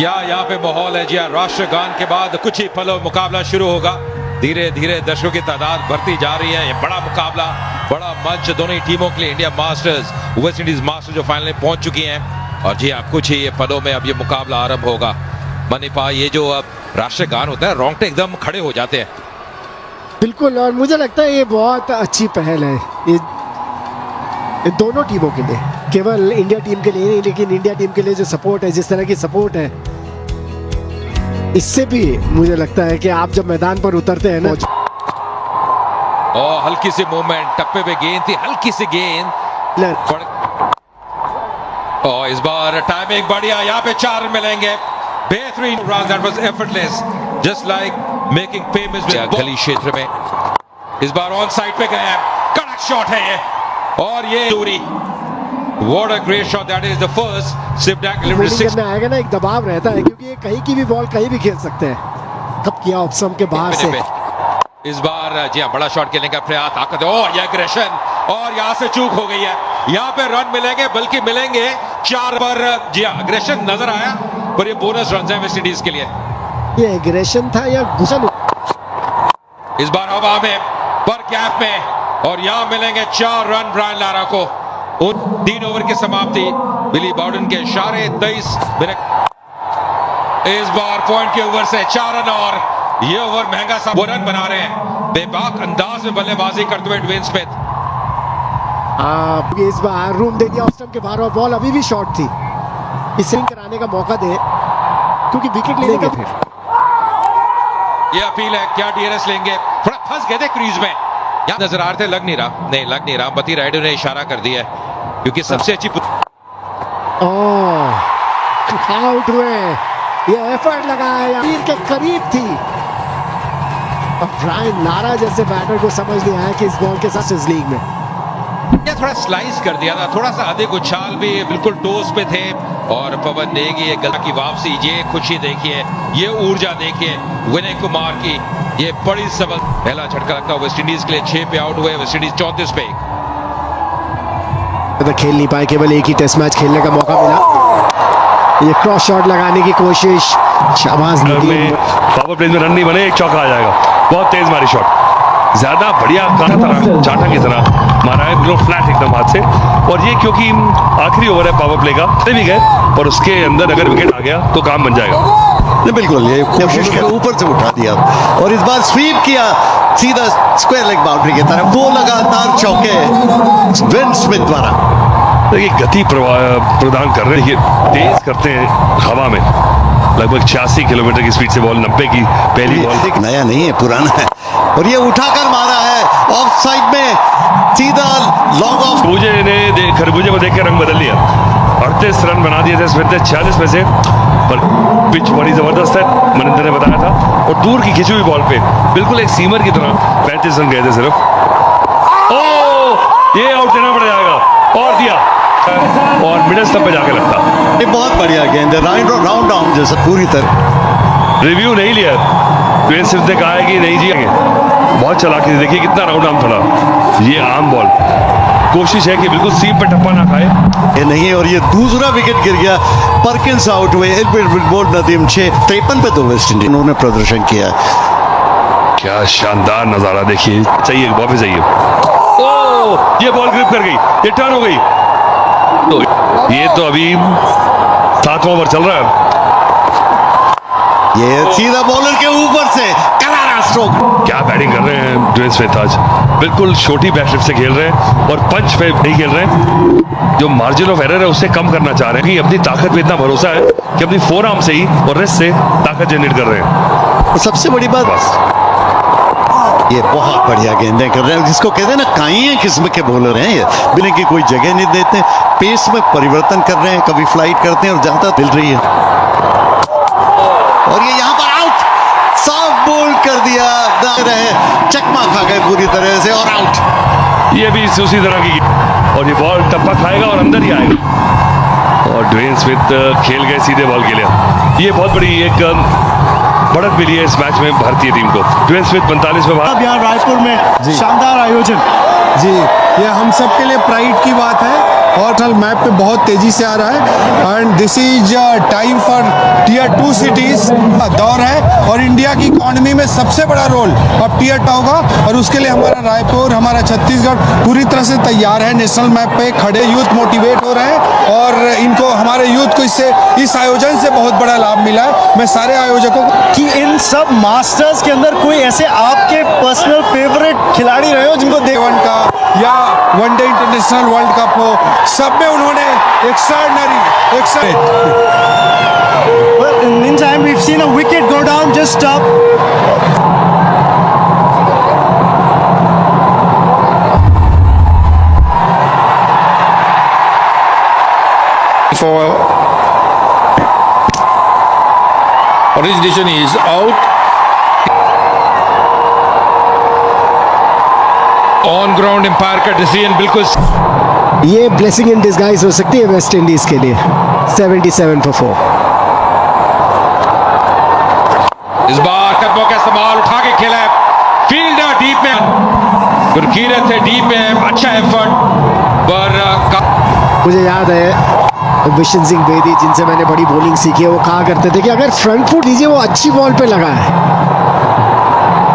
क्या यहाँ पे माहौल है जी। राष्ट्रगान के बाद कुछ ही पलों मुकाबला शुरू होगा। धीरे धीरे दर्शकों की तादाद बढ़ती जा रही है। ये बड़ा मुकाबला, बड़ा मंच दोनों ही टीमों के लिए। India masters, West Indies masters जो फाइनल में पहुंच चुकी हैं। और जी हाँ, कुछ ही ये पलों में अब ये मुकाबला आरंभ होगा। मनीपा, ये जो अब राष्ट्रगान होता है, रोंगटे एकदम खड़े हो जाते हैं। बिल्कुल, और मुझे लगता है ये बहुत अच्छी पहल है ये दोनों टीमों के लिए, केवल इंडिया टीम के लिए नहीं, लेकिन इंडिया टीम के लिए जो सपोर्ट है, जिस तरह की सपोर्ट है, इससे भी मुझे लगता है कि आप जब मैदान पर उतरते हैं ना। और हल्की सी मूवमेंट, टप्पे पे गेंद थी, हल्की सी गेंद। और इस बार टाइमिंग बढ़िया, यहाँ पे 4 रन मिलेंगे। बेहतरीन run, that was effortless, just like making payments गली क्षेत्र में। इस बार ऑन साइड पे गए हैं, कड़क शॉट है ये, और ये दूरी। What a great shot, that is the first Sivdak में आएगा ना, एक दबाव रहता है, क्योंकि ये कहीं की भी बॉल कहीं भी खेल सकते हैं। कब किया ऑप्शन के बाहर से। इस बार जी हाँ, बड़ा शॉट खेलने का प्रयास, ताकत, ओह ये एग्रेशन, और यहाँ से चूक हो गई है। यहाँ पे रन मिलेंगे, बल्कि मिलेंगे 4 पर। जी हाँ, एग्रेशन नजर आया, पर ये बोनस रन है वेस्ट इंडीज के लिए। ये एग्रेशन था या गुस्सा? इस बार हवा में, पर गैप में, और यहाँ मिलेंगे 4 रन ब्रायन लारा को। 3 ओवर की समाप्ति, बिली बाउडन के इशारे 23 मिनट। इस बार पॉइंट के ओवर से 4 रन, और ये ओवर महंगा सा रन बना रहे हैं। बेबाक अंदाज में बल्लेबाजी करते हुए ड्वेन स्मिथ। इस बार रूम दे दिया ऑस्टम के बाहर, और बॉल अभी भी शॉर्ट थी। इसे कराने का मौका दे, क्योंकि विकेट लेने का फिर ये अपील है, क्या डीआरएस लेंगे? थोड़ा फंस गए थे क्रीज में, यहाँ नजर आ रहे थे, लग नहीं रहा। नहीं, लग नहीं रहा। बती राइडर ने इशारा कर दिया है, क्योंकि सबसे अच्छी आउट हुए। ये एफर्ट लगाया, तीर के करीब थी, और ब्रायन लारा जैसे बैटर को समझ नहीं आया कि इस बॉल के साथ इस लीग में ये थोड़ा स्लाइस कर दिया था, थोड़ा सा अधिक उछाल भी, बिल्कुल टोस पे थे। और पवन नेगी ये गला की वापसी, ये खुशी देखिए, ये ऊर्जा देखिए विनय कुमार की। ये बड़ी सबक, पहला झटका लगता है वेस्ट इंडीज के लिए। 6 पे आउट हुए वेस्ट इंडीज, 34 पे। खेल नहीं पाए, केवल एक ही टेस्ट मैच खेलने का मौका मिला। ये क्रॉस शॉट लगाने की कोशिश, शाबाश। पावर प्ले में रन नहीं बने, एक चौका आ जाएगा। बहुत तेज मारी शॉट, ज्यादा बढ़िया चाटा की तरह मारा है, बिल्कुल फ्लैट एकदम हाथ से। और ये क्योंकि आखिरी ओवर है पावर प्ले का, भी गए, और उसके अंदर अगर विकेट आ गया तो काम बन जाएगा। बिल्कुल, ये कोशिश कर ऊपर से उठा दिया, और इस बार स्वीप किया सीधा स्क्वायर लेग बाउंड्री की तरफ। वो लगातार चौके ड्वेन स्मिथ द्वारा। देखिए गति प्रदान कर रहे हैं, ये तेज करते हैं हवा में, लगभग 86 किलोमीटर की स्पीड से बॉल, 90 की पहली बॉल। नया नहीं है, पुराना है, और ये उठाकर मारा है ऑफ साइड में, सीधा लॉन्ग ऑफ। खरबूजे को देख के रंग बदल लिया। 38 रन बना दिए थे स्मिथ ने 46 में से, पर पिच बड़ी जबरदस्त है, मनिंदर ने बताया था। और दूर की खिंची हुई बॉल पे बिल्कुल एक सीमर की तरह 35 रन गए थे सिर्फ। ये आउट देना पड़ जाएगा, और दिया, और मिडल स्टंप पे जाके लगता। ये बहुत बढ़िया गेंद है, राउंड डाउन जैसा पूरी तरह। रिव्यू नहीं लिया, ड्वेन स्मिथ ने कहा है कि नहीं जी, बहुत चालाकी थी। देखिए कितना राउंड आर्म था, ये आम बॉल। कोशिश है कि बिल्कुल सीम पे टप्पा ना खाए, ये नहीं है। और ये दूसरा विकेट गिर गया, परकिंस आउट हुए। बोल्ड नदीम 6-53 पे तो वेस्ट इंडीज उन्होंने प्रदर्शन किया। क्या शानदार नजारा देखिए, चाहिए वापस चाहिए। ये बॉल ग्रिप कर गई, ये टर्न हो गई। तो ये तो अभी 7वां ओवर चल रहा है। ये सीधा बॉलर के ऊपर से करारा स्ट्रोक। क्या बैटिंग कर रहे हैं ड्वेन स्मिथ आज, बिल्कुल छोटी बैटलिफ्ट से खेल रहे हैं, और पंच पे नहीं खेल रहे हैं। जो मार्जिन ऑफ एरर है उसे कम करना चाह रहे हैं, कि अपनी ताकत पे इतना भरोसा है कि अपनी फोर आर्म से ही और रिस्ट से ताकत जनरेट कर रहे हैं। सबसे बड़ी बात, बस ये बहुत बढ़िया गेंदें कर रहे हैं, जिसको कहते हैं ना, काई किस्म के बॉलर हैं ये, बिना की कोई जगह नहीं देते, पेस में परिवर्तन कर रहे हैं, कभी फ्लाइट करते हैं, और ज्यादा मिल रही है। और ये यहाँ पर आउट, सॉफ्ट बोल्ड कर दिया, रहे चकमा खा गए पूरी तरह से, और आउट। ये भी उसी तरह की, और ये बॉल टप्पा खाएगा और अंदर ही आएगा। और ड्वेन स्मिथ खेल गए सीधे बॉल के लिए। ये बहुत बड़ी एक बढ़त मिली है इस मैच में भारतीय टीम को। ड्वेन स्मिथ 45 में अब यहाँ रायपुर में शानदार आयोजन, जी, ये हम सब के लिए प्राइड की बात है और मैप पे बहुत तेजी से आ रहा है and this is time for tier 2 cities दौर है और इंडिया की इकोनॉमी में सबसे बड़ा रोल अब टीयर 2 होगा और उसके लिए हमारा रायपुर, हमारा छत्तीसगढ़ पूरी तरह से तैयार है। नेशनल मैप पे खड़े यूथ मोटिवेट हो रहे हैं और इनको, हमारे यूथ को इस आयोजन से बहुत बड़ा लाभ मिला है। मैं सारे आयोजकों को कि इन सब मास्टर्स के अंदर कोई ऐसे आपके पर्सनल फेवरेट खिलाड़ी रहे हो जिनको वन का या वनडे इंटरनेशनल वर्ल्ड कप हो, सब में उन्होंने Well, in the meantime, we've seen a wicket go down just up. For origination is out. On ground umpire का डिसीजन बिल्कुल ये ब्लेसिंग इन डिस्गाइज हो सकती है वेस्ट इंडीज के लिए। 77 for 4। इस बार कदमों का इस्तेमाल उठा के खेला है, फील्डर डीप में, गुरकीरत थे डीप में, अच्छा एफर्ट पर मुझे याद है बिशन सिंह बेदी, जिनसे मैंने बड़ी बॉलिंग सीखी है, वो कहा करते थे कि अगर फ्रंट फुट दीजिए वो अच्छी बॉल पे लगा है।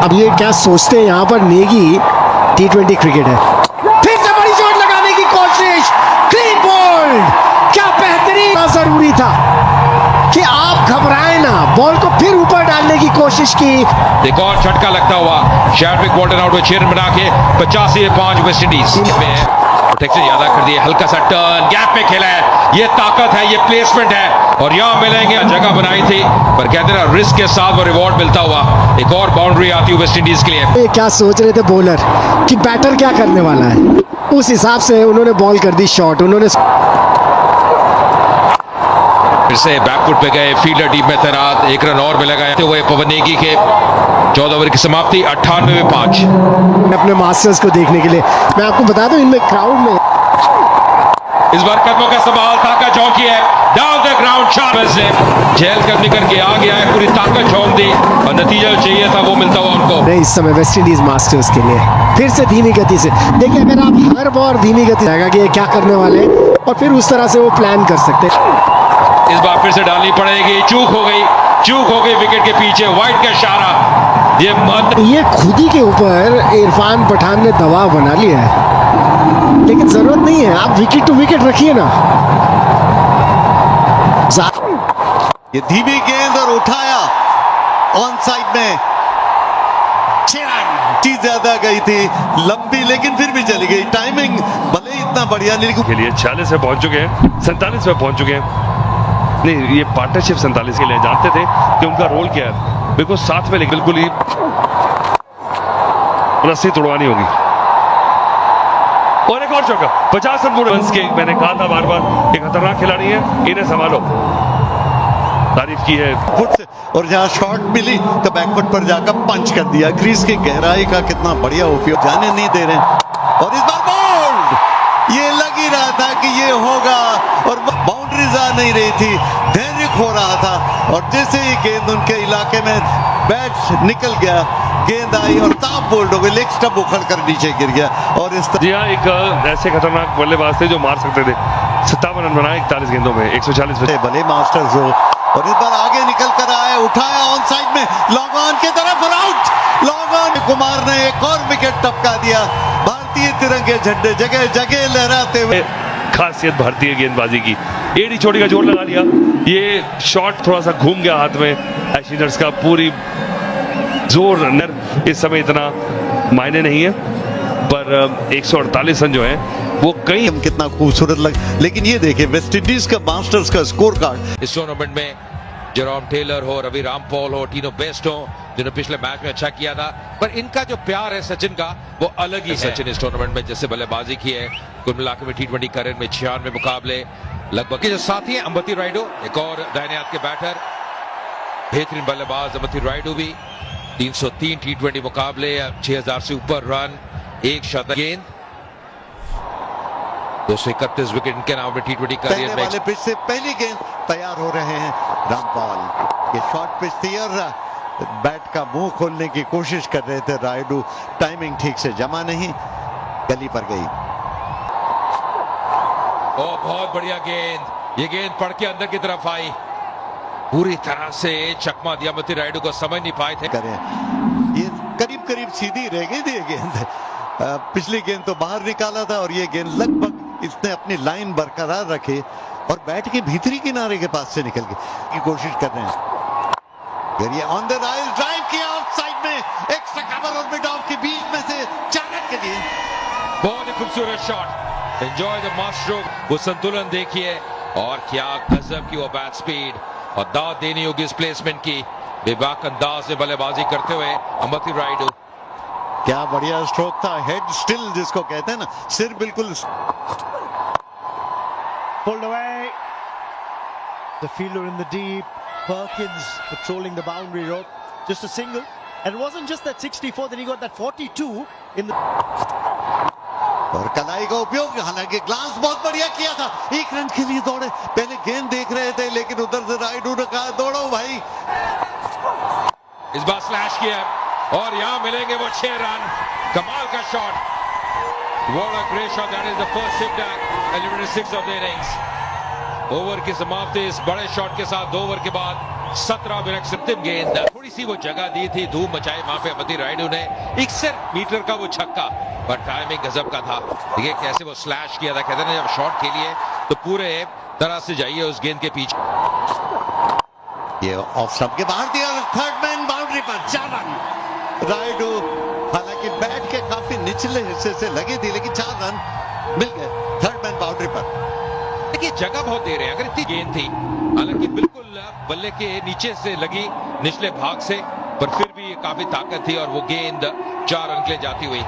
अब ये क्या सोचते हैं यहाँ पर, नेगी T20 क्रिकेट है, फिर से बड़ी शॉट लगाने की कोशिश, क्लीन बोल्ड। क्या बेहतरीन, जरूरी था कि आप घबराएं ना, बॉल को फिर ऊपर डालने की कोशिश की। एक और झटका लगता हुआ शैडविक वॉल्टन आउट में 6 रन बना के 85 वेस्ट इंडीज में प्रोटेक्शन ज्यादा कर दिए, हल्का सा टर्न गैप में खेला है, ये ताकत है, ये प्लेसमेंट है और यहाँ मिलेंगे, जगह बनाई थी पर कहते हैं रिस्क के साथ वो रिवॉर्ड मिलता हुआ। एक और बाउंड्री आती है वेस्ट इंडीज के लिए। ये क्या सोच रहे थे बॉलर कि बैटर क्या करने वाला है, उस हिसाब से उन्होंने बॉल कर दी शॉट। उन्होंने फिर से बैकफुट पे गए, फील्डर डीप में तैनात, 1 रन और मिला गया हुए पवन नेगी के 14 ओवर की समाप्ति 98 में 5। अपने मास्टर्स को देखने के लिए मैं आपको बता दूं, इनमें क्राउड में इस बार कदमों का सवाल ताकत झोंकी है, डाउन द ग्राउंड शॉट से जेल कर निकल के आ गया है, पूरी ताकत झोंक दी और नतीजा जो चाहिए था वो मिलता हुआ उनको। इस समय वेस्ट इंडीज मास्टर्स के लिए फिर से धीमी गति से देखिए, अगर आप हर बार धीमी गति जाएगा कि ये क्या करने वाले हैं और फिर उस तरह से वो प्लान कर सकते हैं। इस बार फिर से डालनी पड़ेगी, चूक हो गई विकेट के पीछे, वाइट का इशारा, ये खुद ही के ऊपर इरफान पठान ने दबाव बना लिया है, लेकिन जरूरत नहीं है, आप विकेट टू विकेट रखिए ना। ये धीमी गेंद और उठाया ऑन साइड में, 6 रन ज्यादा गई थी लंबी, लेकिन फिर भी चली गई। टाइमिंग भले ही इतना बढ़िया नहीं, के लिए 46 में पहुंच चुके हैं, 47 में पहुंच चुके हैं। नहीं, ये पार्टनरशिप 47 के लिए जानते थे कि उनका रोल क्या है, बिल्कुल साथ में, लेकिन बिल्कुल ही रस्सी तोड़वानी होगी। और एक और चौका, 50 रन के, मैंने कहा था बार बार ये खतरनाक खिलाड़ी है, इन्हें संभालो, तारीफ की है फुट से, और जहां शॉट मिली तो बैकफुट पर जाकर पंच कर दिया। क्रीज की गहराई का कितना बढ़िया उपयोग, जाने नहीं दे रहे। और इस बार बोल्ड, ये लग ही रहा था कि ये होगा और बाउंड्रीज आ नहीं रही थी, धैर्य खो रहा था और जैसे ही गेंद उनके इलाके में बैट निकल गया, गेंद आई और ताप बोल्ड हो गई, लेग स्टंप उखड़ कर नीचे गिर गया। और इस जी हाँ, एक ऐसे खतरनाक बल्लेबाज थे जो मार सकते थे। 57 रन बनाए 41 गेंदों में, 140 पे। भले मास्टर्स हो, और इस बार आगे निकल कर आए, उठाया ऑन साइड में, लॉन्ग ऑन की तरफ और आउट। लॉन्ग ऑन, कुमार ने एक और विकेट टपका दिया। भारतीय तिरंगे झंडे जगह जगह लहराते हुए, खासियत भारतीय गेंदबाजी की, एड़ी चोटी का जोर लगा लिया। ये शॉट थोड़ा सा घूम गया हाथ में एशिनर्स का, पूरी जोर नर इस समय इतना मायने नहीं है, पर 148 रन जो है वो कई कितना खूबसूरत लग। लेकिन ये देखिए वेस्ट इंडीज का मास्टर्स का स्कोर कार्ड, इस टूर्नामेंट में जेरोम टेलर हो, रवि रामपॉल हो, टीनो बेस्ट हो, जिन्होंने पिछले मैच में अच्छा किया था, पर इनका जो प्यार है सचिन का वो अलग ही है। सचिन इस टूर्नामेंट में जैसे बल्लेबाजी की है, कुल मिलाकर में T20 करियर में 96 मुकाबले लगभग के जो साथी हैं अंबती रायडू, एक और दाहिने हाथ के बैटर, बेहतरीन बल्लेबाज अंबती रायडू भी, 303 T20 मुकाबले, 6000 से ऊपर रन, 1 शतक, गेंद 231 विकेट इनके नाम में T20 करियर में। वाले पिच से पहली गेंद तैयार हो रहे हैं रामपाल। ये शॉर्ट पिच थी और बैट का मुंह खोलने की कोशिश कर रहे थे रायडू, टाइमिंग ठीक से जमा नहीं, गली पर गई। ओ बहुत बढ़िया गेंद, ये गेंद पड़ के अंदर की तरफ आई, पूरी तरह से चकमा दिया अमती रायडू को, समझ नहीं पाए थे। करें ये करीब करीब सीधी रह गई थी ये गेंद। पिछली गेंद तो बाहर निकाला था और ये गेंद लगभग इसने अपनी लाइन बरकरार रखे और बैट के भीतरी किनारे के पास से निकल गई की कोशिश कर रहे हैं। ये ऑन द राइज ड्राइव किया ऑफ साइड में, एक्स्ट्रा कवर और मिड ऑफ के बीच में से 4 रन के लिए। बहुत ही खूबसूरत shot, enjoy the master stroke, वो संतुलन देखिए और क्या गजब की वो बैट स्पीड, और दाद देनी होगी इस प्लेसमेंट की, बेबाक अंदाज में बल्लेबाजी करते हुए अमती रायडू। क्या बढ़िया स्ट्रोक था, हेड स्टिल जिसको कहते हैं ना, सिर बिल्कुल। Pulled away. The fielder in the deep. Perkins patrolling the boundary rope. Just a single. And it wasn't just that 64, then he got that 42 in the... और कलाई का उपयोग, हालांकि ग्लांस बहुत बढ़िया किया था, 1 रन के लिए दौड़े, पहले गेंद देख रहे थे लेकिन उधर से रायडू ने कहा दौड़ो भाई। इस बार स्लैश किया और यहां मिलेंगे वो 6 रन, कमाल का shot, what a great shot, that is the first hit at eliminated 6 of the innings। Over की समाप्ति इस बड़े शॉट के साथ 2 ओवर के बाद 17 मिनट अंतिम गेंद, थोड़ी सी वो जगह दी थी, धूम मचाई वहां पे अमती रायडू ने, 61 मीटर का वो छक्का, पर टाइमिंग गजब का था। देखिए कैसे वो स्लैश किया था, कहते हैं जब शॉट खेलिए तो पूरे तरह से जाइए उस गेंद के पीछे। ये ऑफ स्टंप के बाहर दिया, थर्ड मैन बाउंड्री पर 4 रन। रायडू हालांकि बैट के काफी निचले हिस्से से लगी थी लेकिन 4 रन मिल गए थर्ड मैन बाउंड्री पर। देखिए जगह बहुत दे रहे हैं, अगर इतनी गेंद थी, हालांकि बिल्कुल बल्ले के नीचे से लगी निचले भाग से, पर फिर भी काफी ताकत थी और वो गेंद 4 रन के लिए जाती हुई।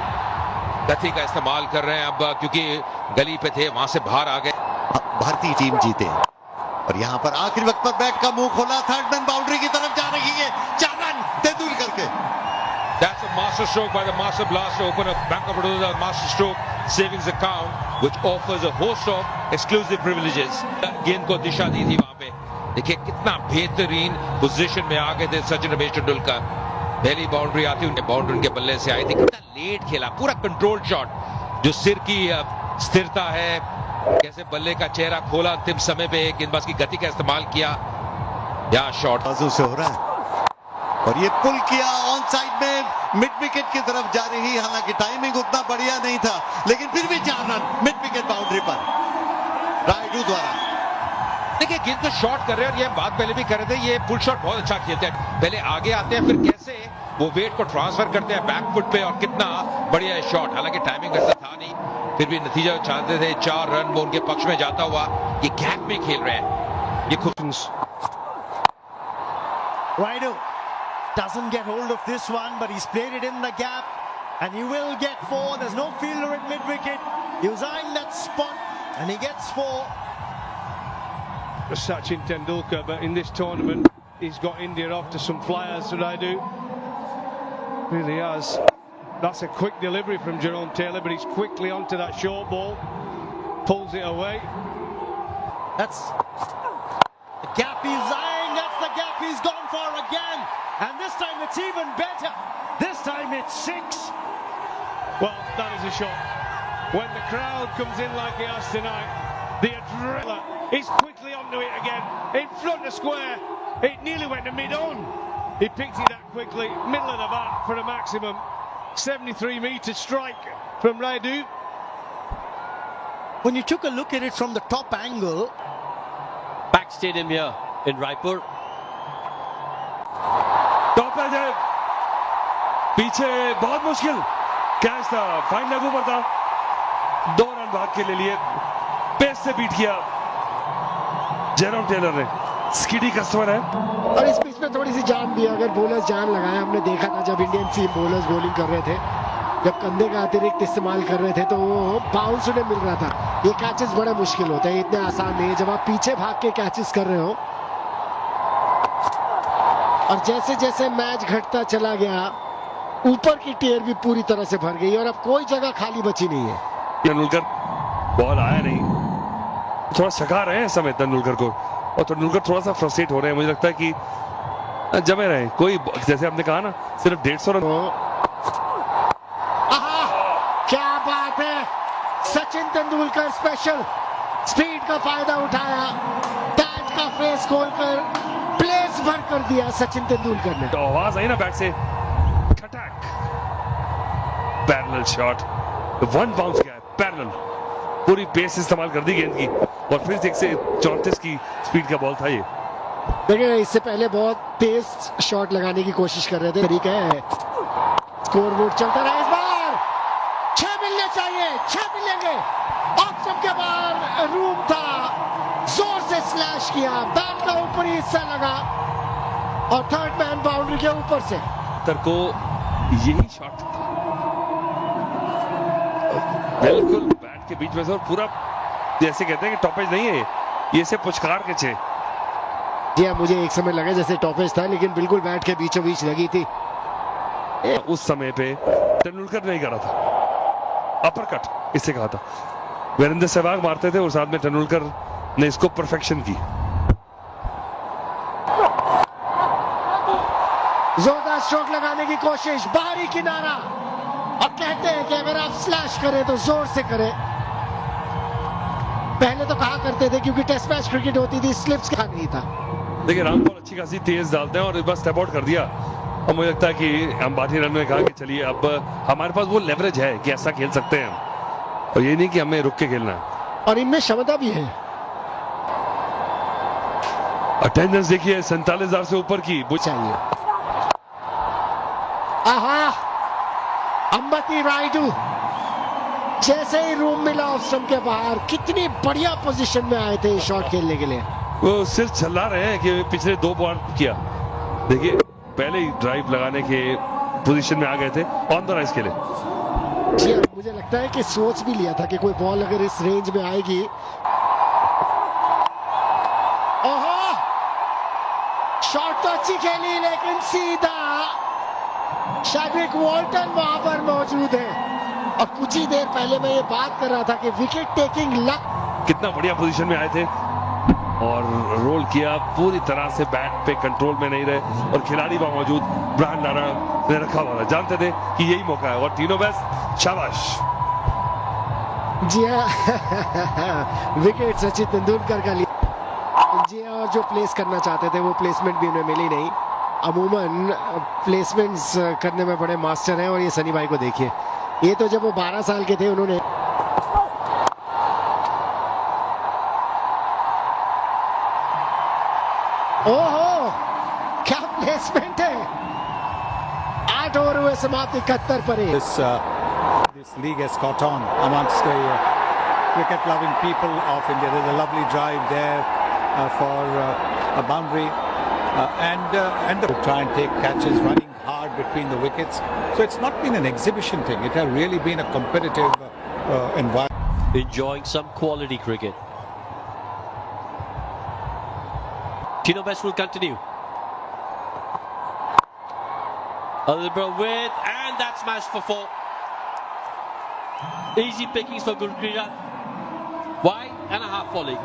गति का इस्तेमाल कर रहे हैं अब, क्योंकि गली पे थे वहां से बाहर आ गए। भारतीय टीम जीते और यहाँ पर आखिरी वक्त पर बैट का मुंह खोला, थर्ड मैन बाउंड्री की तरफ जा रही है, 4 रन तेंदुलकर के। That's a master stroke by the master blaster, open up Bank of Baroda master stroke savings account, which offers a host of exclusive privileges। गेंद को दिशा दी थी वहां पे, देखिए कितना बेहतरीन पोजीशन में आ गए थे सचिन रमेश तेंदुलकर। पहली बाउंड्री आती उनके बाउंड्री उनके बल्ले से आई थी, कितना लेट खेला, पूरा कंट्रोल शॉट, जो सिर की स्थिरता है, कैसे बल्ले का चेहरा खोला अंतिम समय पे, गेंदबाज की गति का इस्तेमाल किया, या शॉट बाजू से हो रहा है और ये पुल किया ऑन साइड में मिड विकेट की तरफ जा रही, हालांकि टाइमिंग उतना बढ़िया नहीं था लेकिन फिर भी 4 रन मिड विकेट बाउंड्री पर रायडू द्वारा। देखिए गेंद को शॉट कर रहे हैं और ये बात पहले भी कर रहे थे, ये पुल शॉट बहुत अच्छा खेलते हैं, पहले आगे आते हैं फिर कैसे वो वेट को ट्रांसफर करते हैं बैक फुट पे, और कितना बढ़िया शॉट, हालांकि टाइमिंग ऐसा था नहीं, फिर भी नतीजा चाहते थे, 4 रन वो उनके पक्ष में जाता हुआ, ये गैप में खेल रहे हैं, ये खूब। Raidu doesn't get hold of this one, but he's played it in the gap, and he will get 4. There's no fielder at mid-wicket. He was eyeing that spot, and he gets 4. Sachin Tendulkar, but in this tournament, he's got India off to some flyers, Raidu. Really has. That's a quick delivery from Jerome Taylor, but he's quickly onto that short ball, pulls it away. That's the gap he's eyeing. That's the gap he's gone for again. And this time it's even better. This time it's 6. Well, that is a shot. When the crowd comes in like it has tonight, the adrenaline is quickly onto it again. In front of square. It nearly went to mid-on. He picked it up quickly, middle of the bat for a maximum 73-meter strike from Raidu. When you took a look at it from the top angle, Pack Stadium here in Raipur. Top पे जाए, पीछे बहुत मुश्किल catch था, fine लागू पर था, 2 run भाग के ले लिए, पेस से बीट किया जेरोम टेलर ने, स्किडी कस्टमर है और इस पिच में थोड़ी सी जान भी, अगर बॉलर्स जान लगाए, हमने देखा था जब इंडियन सीम बॉलर्स बॉलिंग कर रहे थे, जब कंधे का अतिरिक्त इस्तेमाल कर रहे थे तो वो बाउंस उन्हें मिल रहा था। ये कैचेस बड़े मुश्किल होते हैं, इतने आसान नहीं है जब आप पीछे भाग के कैचेस कर रहे हो। और जैसे जैसे मैच घटता चला गया, ऊपर की टेयर भी पूरी तरह से भर गई और अब कोई जगह खाली बची नहीं है। तेंदुलकर बॉल आया नहीं, थोड़ा सका रहे हैं इस समय तेंदुलकर को, और तेंदुलकर थोड़ा सा फ्रस्ट्रेट हो रहे हैं, मुझे लगता है कि जमे रहे, कोई जैसे आपने कहा ना सिर्फ 150 रन। क्या बात है, सचिन तेंदुलकर स्पेशल स्पीड का फायदा उठाया, बैट का फेस खोलकर प्लेस भर कर दिया सचिन तेंदुलकर ने। तो आवाज आई ना बैट से, खटक, पैरेलल शॉट, वन बाउंस गया, पैरेलल, पूरी पेस इस्तेमाल कर दी गेंद की और फिर 134 की स्पीड का बॉल था ये। देखिए इससे पहले बहुत तेज शॉट लगाने की कोशिश कर रहे थे, तरीका है। स्कोर बोर्ड चलता रहा, इस बार 6 मिलने चाहिए, 6 मिलेंगे। ऑफ स्टंप के बाहर रूम था, जोर से स्लैश किया, बैट का ऊपरी हिस्सा लगा और थर्ड मैन बाउंड्री के ऊपर से। को यही शॉट था, बिल्कुल बैट के बीच में से, और पूरा जैसे कहते हैं कि टॉपेज नहीं है ये, से पुचकार के छे। जी हाँ, मुझे एक समय लगा जैसे टॉपेज था, लेकिन बिल्कुल बैट के बीचों बीच लगी थी। उस समय पे तेंदुलकर नहीं करा था, अपरकट इसे कहा था, वीरेंद्र सहवाग मारते थे और साथ में तेंदुलकर ने इसको परफेक्शन की। जोरदार स्ट्रोक लगाने की कोशिश, बाहरी किनारा, और कहते हैं कि अगर आप स्लैश करें तो जोर से करें। पहले तो कहा करते थे क्योंकि टेस्ट मैच क्रिकेट होती थी, स्लिप्स का नहीं था। देखिए रामपाल अच्छी खासी तेज डालते हैं और इस बार स्टेप आउट कर दिया, और मुझे लगता है कि अंबाती रन में कहा कि चलिए अब हमारे पास वो लेवरेज है कि ऐसा खेल सकते हैं, और ये नहीं कि हमें रुक के खेलना है, और इनमें क्षमता भी है। अटेंडेंस देखिए 47,000 से ऊपर की चाहिए। आहा, अंबती रायडू जैसे ही रूम मिला ऑफ स्टंप के बाहर, कितनी बढ़िया पोजीशन में आए थे शॉट खेलने के लिए। वो सिर चला रहे हैं कि पिछले 2 बार किया, देखिए पहले ही ड्राइव लगाने के पोजीशन में आ गए थे ऑन द राइज के लिए। जी हाँ, मुझे लगता है कि सोच भी लिया था कि कोई बॉल अगर इस रेंज में आएगी। ओहो, शॉट तो अच्छी खेली लेकिन सीधा शैड्रिक वॉल्टन वहां पर मौजूद है, और कुछ ही देर पहले मैं ये बात कर रहा था कि विकेट टेकिंग लक। कितना बढ़िया पोजीशन में आए थे और रोल किया, पूरी तरह से बैट पे कंट्रोल में नहीं रहे, और खिलाड़ी वहां मौजूद ब्रायन लारा ने रखा हुआ था, जानते थे कि यही मौका है, और तीनों बेस्ट, शाबाश। जी हाँ, विकेट सचिन तेंदुलकर का लिया। जी हाँ, और जो प्लेस करना चाहते थे वो प्लेसमेंट भी उन्हें मिली नहीं। अमूमन प्लेसमेंट्स करने में बड़े मास्टर हैं, और ये सनी भाई को देखिए, ये तो जब वो 12 साल के थे उन्होंने ओहो, क्या प्लेसमेंट है। 8 ओवर हुए समाप्त, 71 पर। This league has caught on amongst the cricket-loving people of India. There's a lovely drive there for a boundary, and they try and take catches, running hard between the wickets. So it's not been an exhibition thing. It has really been a competitive environment. Enjoying some quality cricket. Tino Best will continue. Alibra with, and that's smashed for 4. Easy pickings for Gurpreet. Wide and a half volley.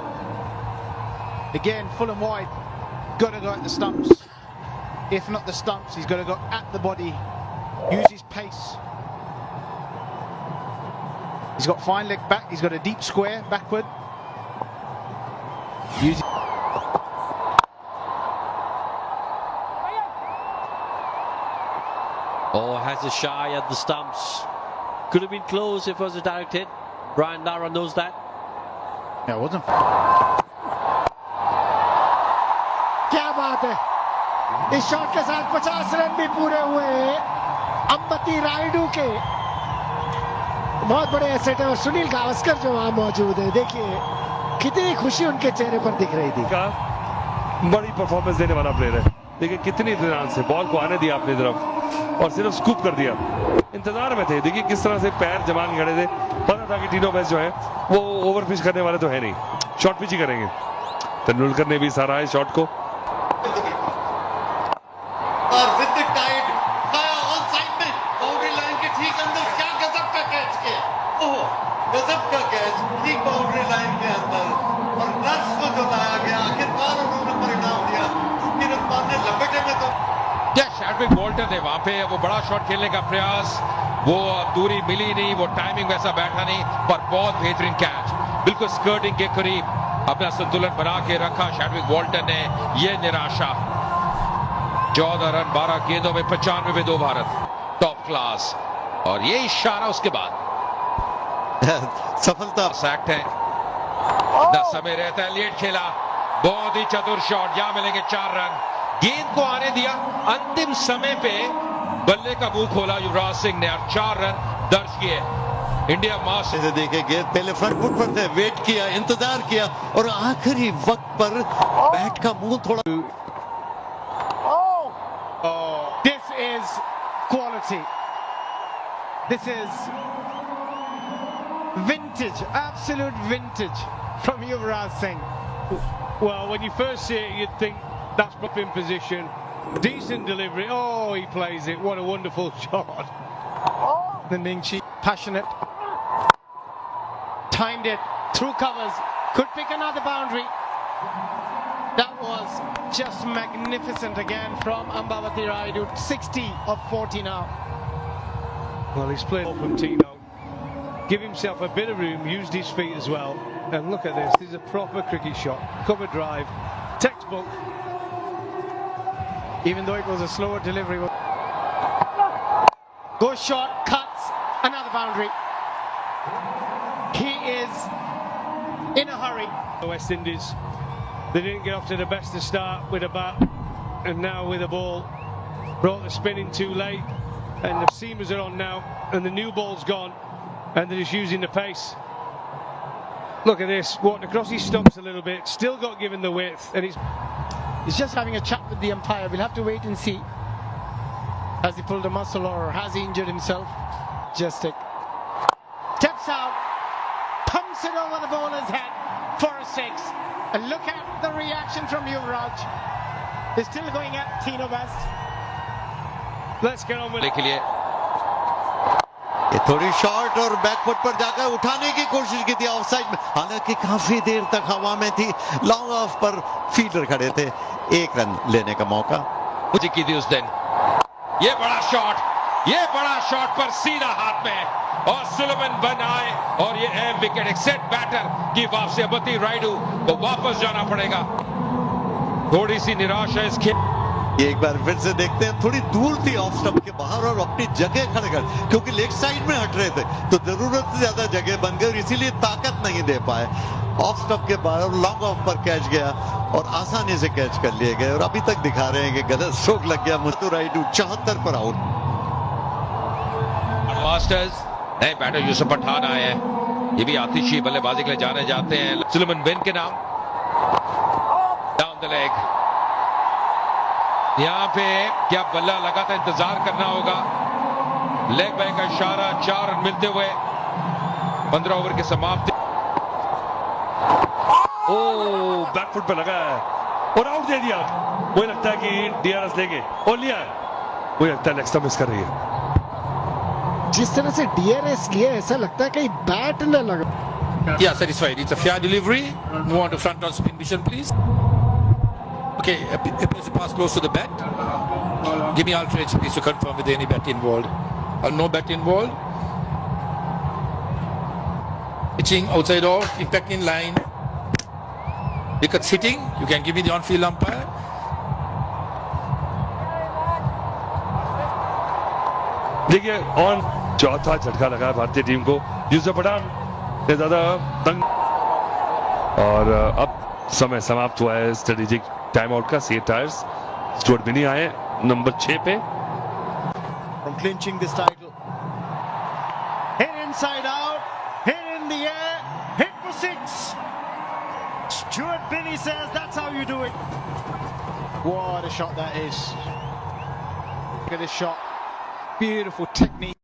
Again, Fulham wide. Got to go at the stumps. If not the stumps, he's got to go at the body. Use his pace. He's got fine leg back. He's got a deep square backward. Use. Oh, has a shy at the stumps. Could have been close if it was a direct hit. Brian Lara knows that. Yeah, it wasn't. क्या बात है, इस shot के साथ 50 run भी पूरे हुए अंबती रायडू के। बहुत बड़े एसेट है, और सुनील गावस्कर जो वहां मौजूद है, देखिए कितनी खुशी उनके चेहरे पर दिख रही थी। का बड़ी परफॉर्मेंस देने वाला प्लेयर है, देखिए कितनी इत्मीनान से बॉल को आने दिया अपनी तरफ और सिर्फ स्कूप कर दिया। इंतजार में थे, देखिए किस तरह से पैर जमा के खड़े थे, पता था कि टीनो बेस्ट जो है वो ओवर पिच करने वाले तो है नहीं, शॉर्ट पिच ही करेंगे। तेंदुलकर ने भी सराहा है शॉट को। और with the tide on side में बाउंड्री लाइन के ठीक अंदर, क्या गजब का कैच किया, ओह गजब का कैच, ठीक बाउंड्री लाइन के अंदर, और रन्स को जो लाया गया, आखिरकार उन्होंने परिणाम दिया। नीरज पाल ने लपेटे में तो क्या शैड्रिक वॉल्टन थे वहां पे, वो बड़ा शॉट खेलने का प्रयास, वो दूरी मिली नहीं, वो टाइमिंग वैसा बैठा नहीं, पर बहुत बेहतरीन कैच। बिल्कुल स्कर्टिंग के करीब अपना संतुलन बना के रखा शैडविक वॉल्टन ने। यह निराशा। 14 रन 12 गेंदों में 95 पे 2 भारत। Top class. और ये इशारा उसके बाद सफलता सैक्ट है। न समय रहता है। लेट खेला। बहुत ही चतुर शॉट। यहां मिलेंगे 4 रन। गेंद को आने दिया। अंतिम समय पे बल्ले का मुंह खोला युवराज सिंह ने और 4 रन दर्ज किए। इंडिया मास देखे गेंद पहले फ्रंट फुट पर थे, वेट किया, इंतजार किया और आखिरी वक्त पर बैट का मुंह थोड़ा। This is quality. This is vintage, absolute vintage from Yuvraj Singh. Well, when you first see it, you'd think that's up in position. Decent delivery. Oh, he plays it. What a wonderful shot. The Ningxi, passionate. Timed it through covers. Could pick another boundary. That was just magnificent again from Ambavati Rayudu. 60 of 40 now. Well, he's played from Tino. Give himself a bit of room, used his feet as well. And look at this. This is a proper cricket shot. Cover drive. Textbook. Even though it was a slower delivery. Goes short, cuts, another boundary. He is in a hurry. The West Indies, they didn't get off to the best of start with a bat, and now with a ball. Brought the spin in too late, and the seamers are on now, and the new ball's gone, and they're just using the pace. Look at this, walking across his stumps a little bit, still got given the width, and he's just having a chat with the umpire. We'll have to wait and see. Has he pulled a muscle or has he injured himself? Just steps out, pumps it over the bowler's head for a 6. And look at the reaction from Yuvraj. He's still going at Tino Best. Let's get on with it. ये थोड़ी short और back foot पर जाकर उठाने की कोशिश की थी ऑफ साइड में, हालांकि काफी देर तक हवा में थी। लॉन्ग ऑफ पर फील्डर खड़े थे। 1 रन लेने का मौका मुझे की थी उस दिन। ये बड़ा शॉट पर सीधा हाथ में और सुलेमान बन आए और ये अहम विकेट। एक सेट बैटर की वापसी। अम्बावती रायडू को वापस जाना पड़ेगा। थोड़ी सी निराशा है इस खेल। ये एक बार फिर से देखते हैं, थोड़ी दूर थी ऑफ स्टंप के बाहर और अपनी जगह खड़े कर, क्योंकि लेग साइड में हट रहे थे तो जरूरत से ज्यादा जगह बन गई और इसीलिए ताकत नहीं दे पाए। ऑफ स्टंप के बाहर लॉन्ग ऑफ पर कैच गया और आसानी से कैच कर लिए गए और अभी तक दिखा रहे हैं कि गलत स्ट्रोक लग गया। मुस्तु रायडू 74 पर आउट। मास्टर्स नए बैटर यूसुफ पठान आए हैं। ये भी आतिशी बल्लेबाजी के लिए जाने जाते हैं। सुलेमान बिन के नाम। Down the leg. यहां पे क्या बल्ला लगा था, इंतजार करना होगा। लेग बाय का इशारा। 4 रन मिलते हुए 15 ओवर की समाप्ति। ओ बैकफुट पे लगा है और आउट दे दिया। मुझे लगता है कि डीआरएस लेंगे और लिया है। मुझे लगता है लेग स्टंप मिस कर रही है। जिस तरह से डीआरएस लिया, ऐसा लगता है कहीं बैट न लगा। Yeah, satisfied. It's a fair delivery. Move on to front on spin vision, please. Okay, appears to pass close to the bat. Give me alternate please to confirm with any bat involved. No bat involved. Pitching outside off, impact in line. Wicket sitting. You can give me the on-field umpire. देखिए on चौथा झटका लगा भारतीय team को। यूसुफ पठान ने ज्यादा तंग और अब समय समाप्त हुआ है स्ट्रेटेजिक टाइम आउट का। सी टायर्स स्टुअर्ट बिनी आए नंबर 6 पे। From clinching this title. Hit inside out, hit in the air, hit for 6. Stuart Binney says that's how you do it. What a shot that is. Look at this shot. Beautiful technique.